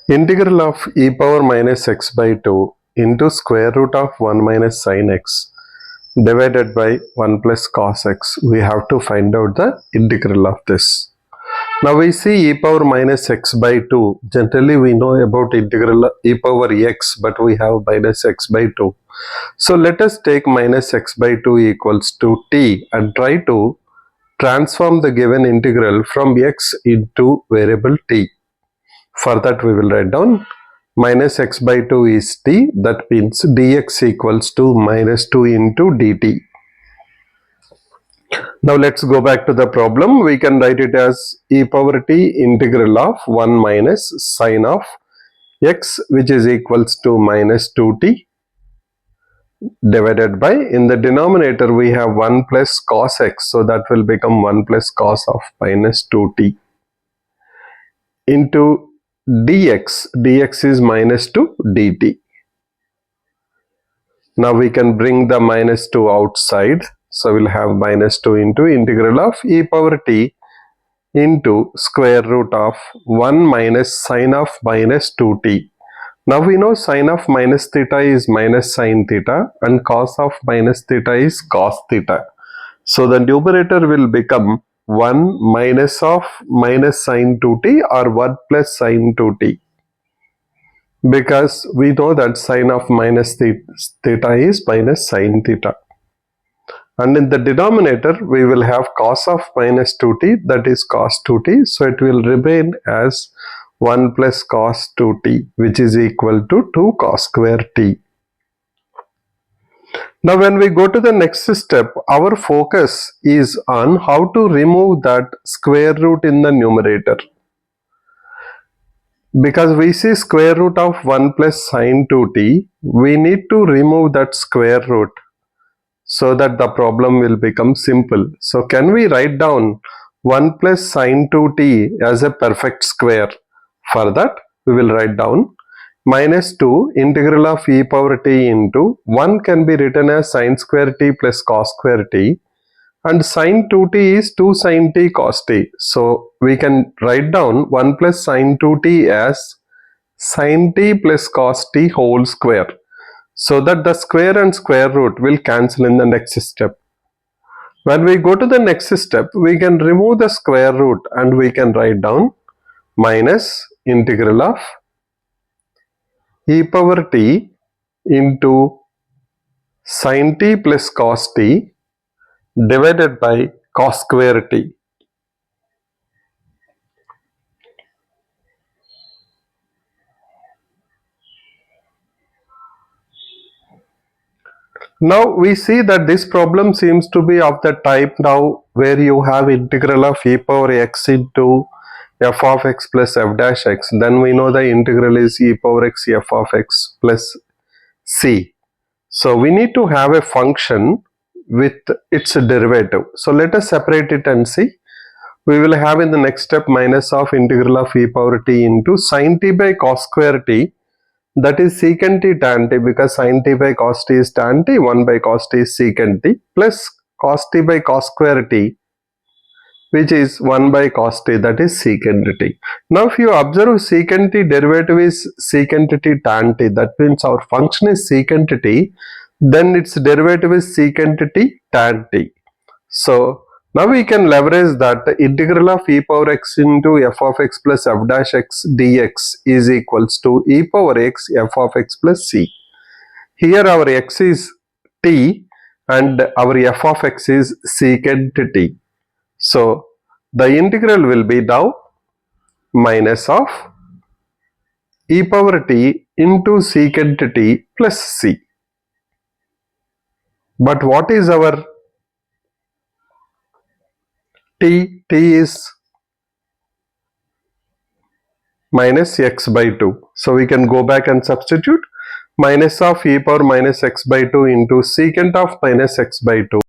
Integral of e power minus x by 2 into square root of 1 minus sin x divided by 1 plus cos x. We have to find out the integral of this. Now we see e power minus x by 2. Generally we know about integral e power x, but we have minus x by 2. So let us take minus x by 2 equals to t and try to transform the given integral from x into variable t. For that we will write down minus x by 2 is t, that means dx equals to minus 2 into dt. Now let's go back to the problem. We can write it as e power t integral of 1 minus sine of x, which is equals to minus 2t, divided by, in the denominator we have 1 plus cos x, so that will become 1 plus cos of minus 2t, into dx is minus 2 dt. Now we can bring the minus 2 outside, so we'll have minus 2 into integral of e power t into square root of 1 minus sine of minus 2t. Now we know sine of minus theta is minus sine theta and cos of minus theta is cos theta. So the numerator will become 1 minus of minus sine 2t or 1 plus sine 2t, because we know that sine of minus theta is minus sine theta. And in the denominator we will have cos of minus 2t, that is cos 2t, so it will remain as 1 plus cos 2t, which is equal to 2 cos square t. Now when we go to the next step, our focus is on how to remove that square root in the numerator. Because we see square root of 1 plus sine 2t, we need to remove that square root so that the problem will become simple. So can we write down 1 plus sine 2t as a perfect square? For that we will write down minus 2 integral of e power t into 1 can be written as sine square t plus cos square t, and sine 2t is 2 sine t cos t. So we can write down 1 plus sine 2t as sine t plus cos t whole square, so that the square and square root will cancel in the next step. When we go to the next step, we can remove the square root and we can write down minus integral of e power t into sine t plus cos t divided by cos square t. Now we see that this problem seems to be of the type now where you have integral of e power x into f of x plus f dash x. Then we know the integral is e power x f of x plus c. So we need to have a function with its derivative. So let us separate it and see. We will have in the next step minus of integral of e power t into sin t by cos square t, that is secant t tan t, because sin t by cos t is tan t, 1 by cos t is secant t, plus cos t by cos square t, which is 1 by cos t, that is secant t. Now if you observe secant t derivative is secant t tan t, that means our function is secant t, then its derivative is secant t tan t. So now we can leverage that the integral of e power x into f of x plus f dash x dx is equals to e power x f of x plus c. Here our x is t and our f of x is secant t. So the integral will be now minus of e power t into secant t plus c. But what is our t? T is minus x by 2. So we can go back and substitute minus of e power minus x by 2 into secant of minus x by 2